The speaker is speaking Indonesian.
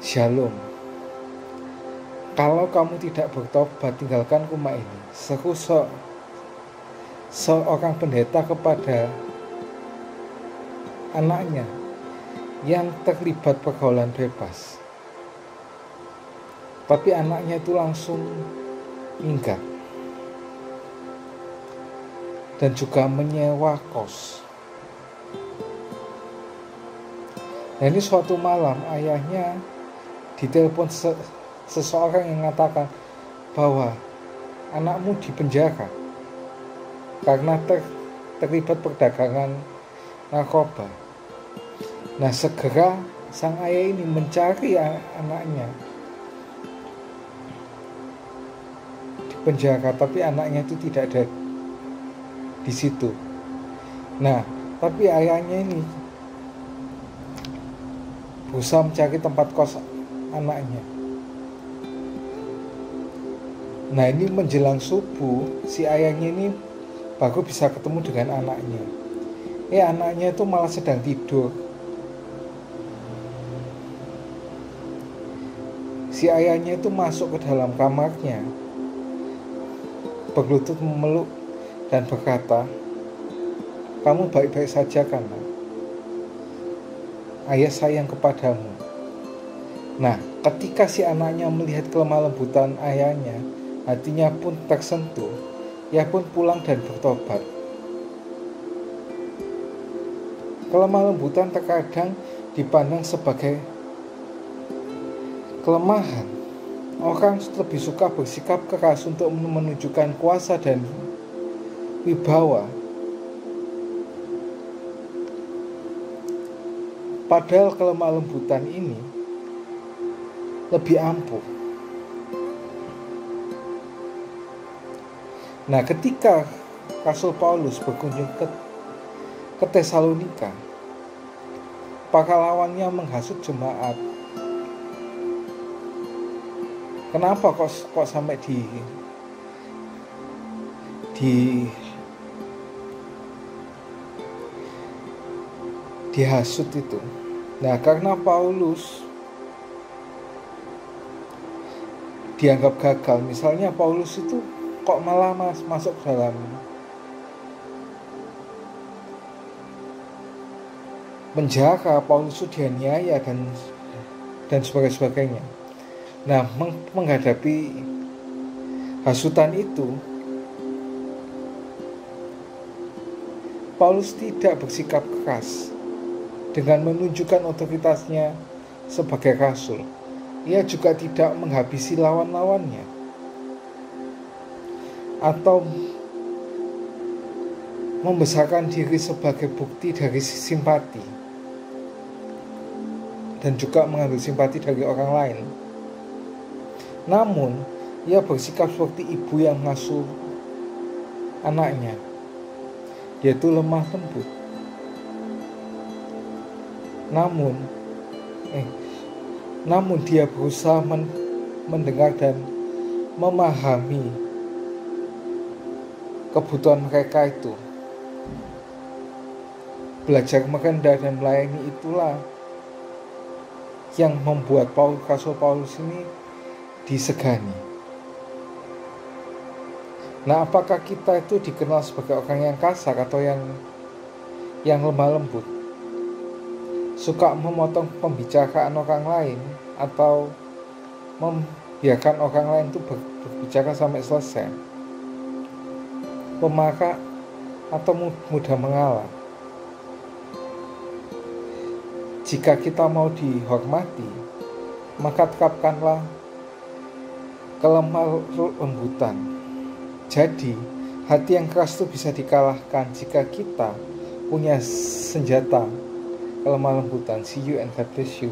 Shalom. Kalau kamu tidak bertobat, tinggalkan rumah ini. Seru seorang pendeta kepada anaknya yang terlibat pergaulan bebas. Tapi anaknya itu langsung minggat dan juga menyewa kos. Nah, ini suatu malam ayahnya ditelepon seseorang yang mengatakan bahwa anakmu dipenjara karena terlibat perdagangan narkoba. Nah, segera sang ayah ini mencari anaknya di penjara, tapi anaknya itu tidak ada di situ. Nah, tapi ayahnya ini berusaha mencari tempat kos anaknya. Nah, ini menjelang subuh, si ayahnya ini baru bisa ketemu dengan anaknya. Anaknya itu malah sedang tidur. Si ayahnya itu masuk ke dalam kamarnya, berlutut memeluk dan berkata, "Kamu baik-baik saja kan, Nak? Ayah sayang kepadamu." Nah, ketika si anaknya melihat kelemah lembutan ayahnya, hatinya pun tersentuh. Ia pun pulang dan bertobat. Kelemah lembutan terkadang dipandang sebagai kelemahan. Orang lebih suka bersikap keras untuk menunjukkan kuasa dan wibawa. Padahal kelemah lembutan ini lebih ampuh. Nah, ketika Rasul Paulus berkunjung ke Tesalonika, para lawannya menghasut jemaat. Kenapa kok sampai dihasut itu? Nah, karena Paulus dianggap gagal. Misalnya Paulus itu kok malah masuk dalam penjara, Paulus itu dianiaya dan sebagainya. Nah, menghadapi hasutan itu, Paulus tidak bersikap keras dengan menunjukkan otoritasnya sebagai rasul. Ia juga tidak menghabisi lawan-lawannya atau membesarkan diri sebagai bukti dari simpati dan juga mengambil simpati dari orang lain. Namun, ia bersikap seperti ibu yang mengasuh anaknya, yaitu lemah lembut. Namun dia berusaha mendengar dan memahami kebutuhan mereka itu. Belajar merendah dan melayani itulah yang membuat Rasul Paulus ini disegani. Nah, apakah kita itu dikenal sebagai orang yang kasar atau yang lemah lembut? Suka memotong pembicaraan orang lain atau membiarkan orang lain itu berbicara sampai selesai? Pemarah atau mudah mengalah? Jika kita mau dihormati, maka terapkanlah kelemah lembutan. Jadi, hati yang keras itu bisa dikalahkan jika kita punya senjata kelemah lembutan. See you and God bless you.